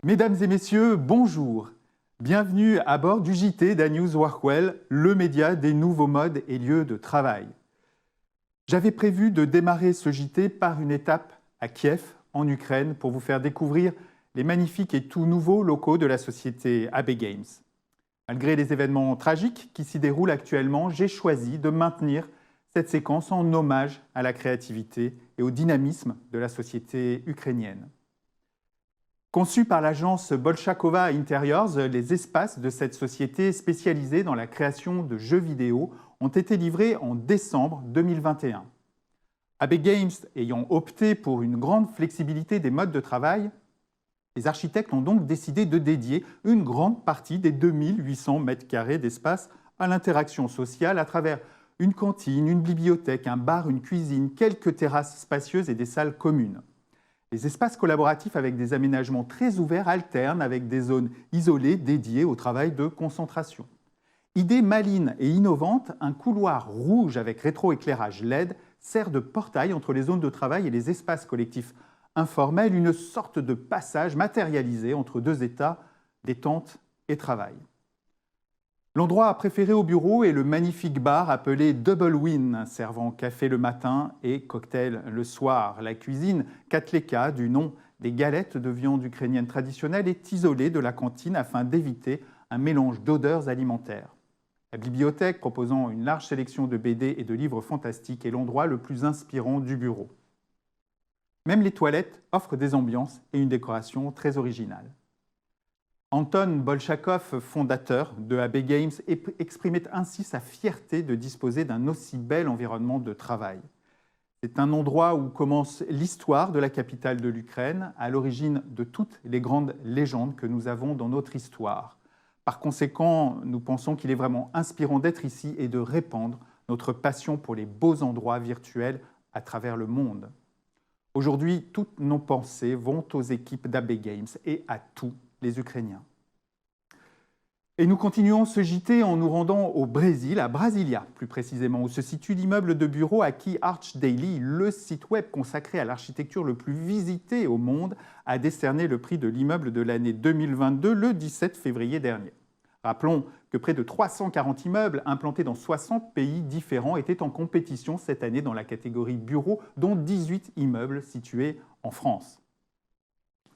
Mesdames et messieurs, bonjour. Bienvenue à bord du JT d'A-News Workwell, le média des nouveaux modes et lieux de travail. J'avais prévu de démarrer ce JT par une étape à Kiev, en Ukraine, pour vous faire découvrir les magnifiques et tout nouveaux locaux de la société AB Games. Malgré les événements tragiques qui s'y déroulent actuellement, j'ai choisi de maintenir cette séquence en hommage à la créativité et au dynamisme de la société ukrainienne. Conçus par l'agence Bolshakova Interiors, les espaces de cette société spécialisée dans la création de jeux vidéo ont été livrés en décembre 2021. AB Games ayant opté pour une grande flexibilité des modes de travail, les architectes ont donc décidé de dédier une grande partie des 2800 m² d'espace à l'interaction sociale à travers une cantine, une bibliothèque, un bar, une cuisine, quelques terrasses spacieuses et des salles communes. Les espaces collaboratifs avec des aménagements très ouverts alternent avec des zones isolées dédiées au travail de concentration. Idée maligne et innovante, un couloir rouge avec rétroéclairage LED sert de portail entre les zones de travail et les espaces collectifs informels, une sorte de passage matérialisé entre deux états, détente et travail. L'endroit préféré au bureau est le magnifique bar appelé Double Win, servant café le matin et cocktail le soir. La cuisine Katleka, du nom des galettes de viande ukrainienne traditionnelle, est isolée de la cantine afin d'éviter un mélange d'odeurs alimentaires. La bibliothèque, proposant une large sélection de BD et de livres fantastiques, est l'endroit le plus inspirant du bureau. Même les toilettes offrent des ambiances et une décoration très originale. Anton Bolshakov, fondateur de AB Games, exprimait ainsi sa fierté de disposer d'un aussi bel environnement de travail. C'est un endroit où commence l'histoire de la capitale de l'Ukraine, à l'origine de toutes les grandes légendes que nous avons dans notre histoire. Par conséquent, nous pensons qu'il est vraiment inspirant d'être ici et de répandre notre passion pour les beaux endroits virtuels à travers le monde. Aujourd'hui, toutes nos pensées vont aux équipes d'AB Games et à tous les Ukrainiens. Et nous continuons ce JT en nous rendant au Brésil, à Brasilia plus précisément, où se situe l'immeuble de bureau à qui Arch Daily, le site web consacré à l'architecture le plus visité au monde, a décerné le prix de l'immeuble de l'année 2022 le 17 février dernier. Rappelons que près de 340 immeubles implantés dans 60 pays différents étaient en compétition cette année dans la catégorie bureau, dont 18 immeubles situés en France.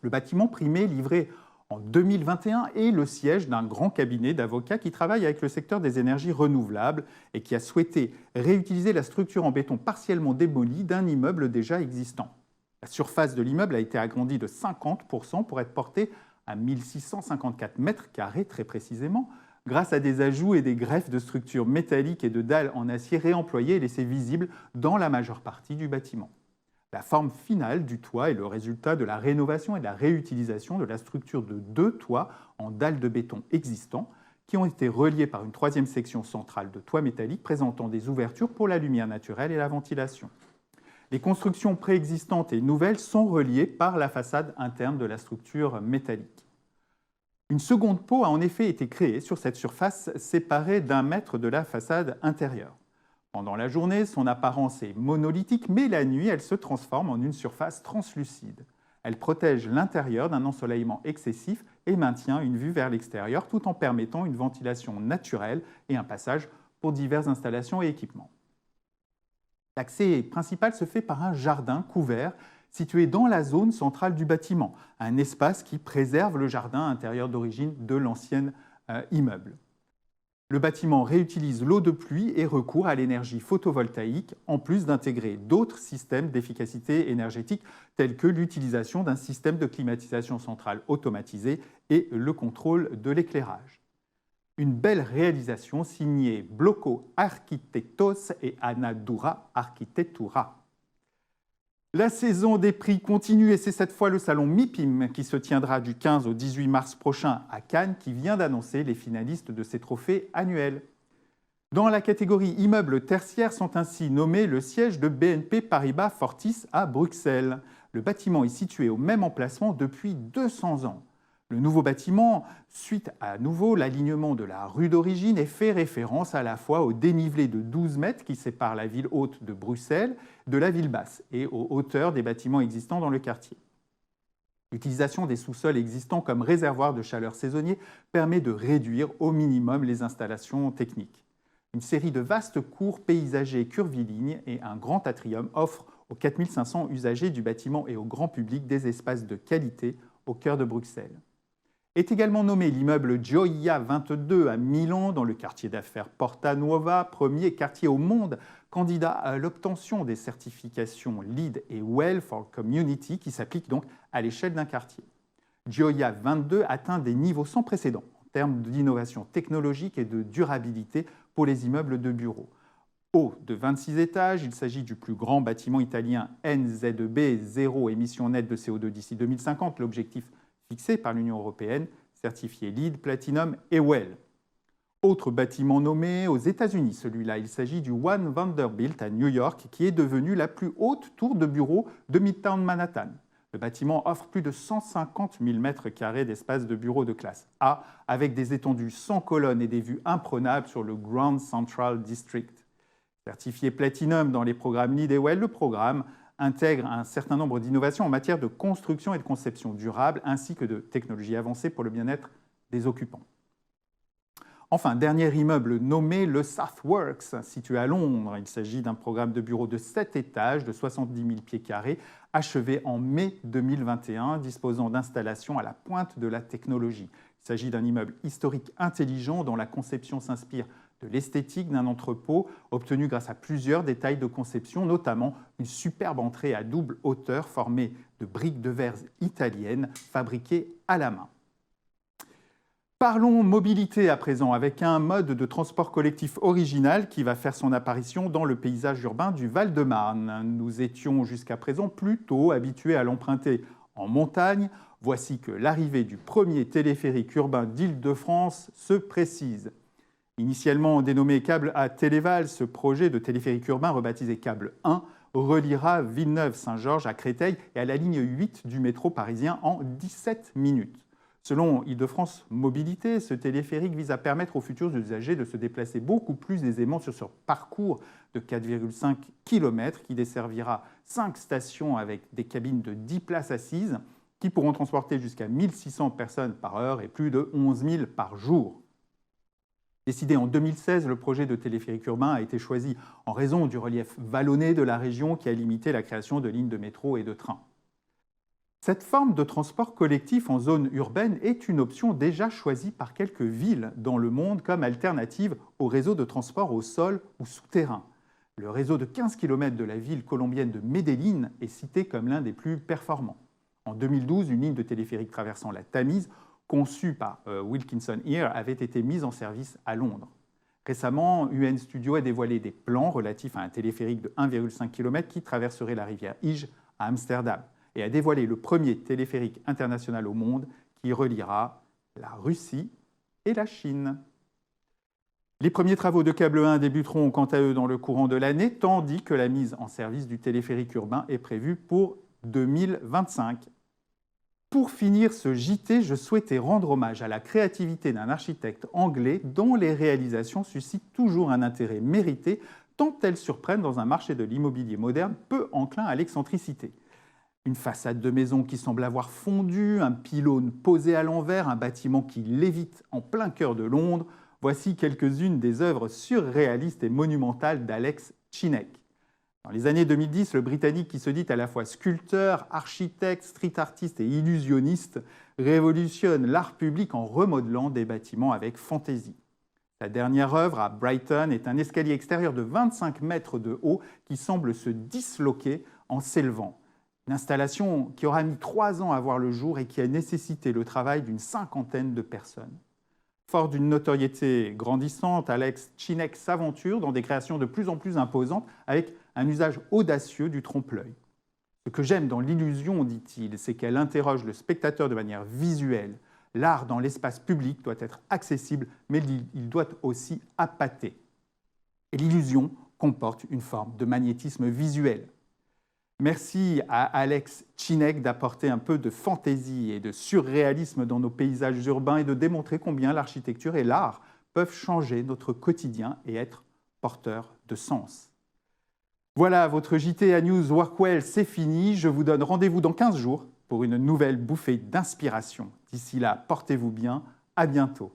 Le bâtiment primé livré en 2021 est le siège d'un grand cabinet d'avocats qui travaille avec le secteur des énergies renouvelables et qui a souhaité réutiliser la structure en béton partiellement démolie d'un immeuble déjà existant. La surface de l'immeuble a été agrandie de 50% pour être portée à 1654 m² très précisément, grâce à des ajouts et des greffes de structures métalliques et de dalles en acier réemployées et laissées visibles dans la majeure partie du bâtiment. La forme finale du toit est le résultat de la rénovation et de la réutilisation de la structure de deux toits en dalles de béton existants qui ont été reliés par une troisième section centrale de toit métallique présentant des ouvertures pour la lumière naturelle et la ventilation. Les constructions préexistantes et nouvelles sont reliées par la façade interne de la structure métallique. Une seconde peau a en effet été créée sur cette surface séparée d'1 mètre de la façade intérieure. Pendant la journée, son apparence est monolithique, mais la nuit, elle se transforme en une surface translucide. Elle protège l'intérieur d'un ensoleillement excessif et maintient une vue vers l'extérieur tout en permettant une ventilation naturelle et un passage pour diverses installations et équipements. L'accès principal se fait par un jardin couvert situé dans la zone centrale du bâtiment, un espace qui préserve le jardin intérieur d'origine de l'ancien immeuble. Le bâtiment réutilise l'eau de pluie et recourt à l'énergie photovoltaïque, en plus d'intégrer d'autres systèmes d'efficacité énergétique, tels que l'utilisation d'un système de climatisation centrale automatisé et le contrôle de l'éclairage. Une belle réalisation signée Bloco Arquitectos et Anadura Arquitectura. La saison des prix continue et c'est cette fois le salon MIPIM qui se tiendra du 15 au 18 mars prochain à Cannes qui vient d'annoncer les finalistes de ces trophées annuels. Dans la catégorie immeubles tertiaires sont ainsi nommés le siège de BNP Paribas Fortis à Bruxelles. Le bâtiment est situé au même emplacement depuis 200 ans. Le nouveau bâtiment suit à nouveau l'alignement de la rue d'origine et fait référence à la fois au dénivelé de 12 mètres qui sépare la ville haute de Bruxelles de la ville basse et aux hauteurs des bâtiments existants dans le quartier. L'utilisation des sous-sols existants comme réservoirs de chaleur saisonniers permet de réduire au minimum les installations techniques. Une série de vastes cours paysagers curvilignes et un grand atrium offrent aux 4500 usagers du bâtiment et au grand public des espaces de qualité au cœur de Bruxelles. Est également nommé l'immeuble Gioia 22 à Milan, dans le quartier d'affaires Porta Nuova, premier quartier au monde candidat à l'obtention des certifications LEED et WELL for Community, qui s'appliquent donc à l'échelle d'un quartier. Gioia 22 atteint des niveaux sans précédent en termes d'innovation technologique et de durabilité pour les immeubles de bureaux. Haut de 26 étages, il s'agit du plus grand bâtiment italien NZB, zéro émission nette de CO2 d'ici 2050, l'objectif fixé par l'Union européenne, certifié LEED, Platinum et WELL. Autre bâtiment nommé aux États-Unis, celui-là, il s'agit du One Vanderbilt à New York, qui est devenu la plus haute tour de bureaux de Midtown Manhattan. Le bâtiment offre plus de 150 000 m² d'espace de bureaux de classe A, avec des étendues sans colonnes et des vues imprenables sur le Grand Central District. Certifié Platinum dans les programmes LEED et WELL, le programme intègre un certain nombre d'innovations en matière de construction et de conception durable, ainsi que de technologies avancées pour le bien-être des occupants. Enfin, dernier immeuble nommé, le Southworks, situé à Londres. Il s'agit d'un programme de bureaux de 7 étages, de 70 000 pieds carrés, achevé en mai 2021, disposant d'installations à la pointe de la technologie. Il s'agit d'un immeuble historique intelligent dont la conception s'inspire de l'esthétique d'un entrepôt, obtenu grâce à plusieurs détails de conception, notamment une superbe entrée à double hauteur formée de briques de verre italiennes fabriquées à la main. Parlons mobilité à présent, avec un mode de transport collectif original qui va faire son apparition dans le paysage urbain du Val-de-Marne. Nous étions jusqu'à présent plutôt habitués à l'emprunter en montagne. Voici que l'arrivée du premier téléphérique urbain d'Île-de-France se précise. Initialement dénommé Câble à Téléval, ce projet de téléphérique urbain rebaptisé Câble 1 reliera Villeneuve-Saint-Georges à Créteil et à la ligne 8 du métro parisien en 17 minutes. Selon Île-de-France Mobilité, ce téléphérique vise à permettre aux futurs usagers de se déplacer beaucoup plus aisément sur ce parcours de 4,5 km qui desservira 5 stations avec des cabines de 10 places assises qui pourront transporter jusqu'à 1600 personnes par heure et plus de 11 000 par jour. Décidé en 2016, le projet de téléphérique urbain a été choisi en raison du relief vallonné de la région qui a limité la création de lignes de métro et de train. Cette forme de transport collectif en zone urbaine est une option déjà choisie par quelques villes dans le monde comme alternative au réseau de transport au sol ou souterrain. Le réseau de 15 km de la ville colombienne de Medellín est cité comme l'un des plus performants. En 2012, une ligne de téléphérique traversant la Tamise, conçue par Wilkinson Ear, avait été mise en service à Londres. Récemment, UN Studio a dévoilé des plans relatifs à un téléphérique de 1,5 km qui traverserait la rivière Ige à Amsterdam et a dévoilé le premier téléphérique international au monde qui reliera la Russie et la Chine. Les premiers travaux de câble 1 débuteront quant à eux dans le courant de l'année, tandis que la mise en service du téléphérique urbain est prévue pour 2025. Pour finir ce JT, je souhaitais rendre hommage à la créativité d'un architecte anglais dont les réalisations suscitent toujours un intérêt mérité, tant elles surprennent dans un marché de l'immobilier moderne peu enclin à l'excentricité. Une façade de maison qui semble avoir fondu, un pylône posé à l'envers, un bâtiment qui lévite en plein cœur de Londres. Voici quelques-unes des œuvres surréalistes et monumentales d'Alex Chinek. Dans les années 2010, le Britannique, qui se dit à la fois sculpteur, architecte, street artiste et illusionniste, révolutionne l'art public en remodelant des bâtiments avec fantaisie. Sa dernière œuvre, à Brighton, est un escalier extérieur de 25 mètres de haut qui semble se disloquer en s'élevant. Une installation qui aura mis 3 ans à voir le jour et qui a nécessité le travail d'une 50aine de personnes. Fort d'une notoriété grandissante, Alex Chinek s'aventure dans des créations de plus en plus imposantes avec un usage audacieux du trompe-l'œil. Ce que j'aime dans l'illusion, dit-il, c'est qu'elle interroge le spectateur de manière visuelle. L'art dans l'espace public doit être accessible, mais il doit aussi appâter. Et l'illusion comporte une forme de magnétisme visuel. Merci à Alex Chinek d'apporter un peu de fantaisie et de surréalisme dans nos paysages urbains et de démontrer combien l'architecture et l'art peuvent changer notre quotidien et être porteurs de sens. Voilà, votre JT à News Workwell, c'est fini. Je vous donne rendez-vous dans 15 jours pour une nouvelle bouffée d'inspiration. D'ici là, portez-vous bien. À bientôt.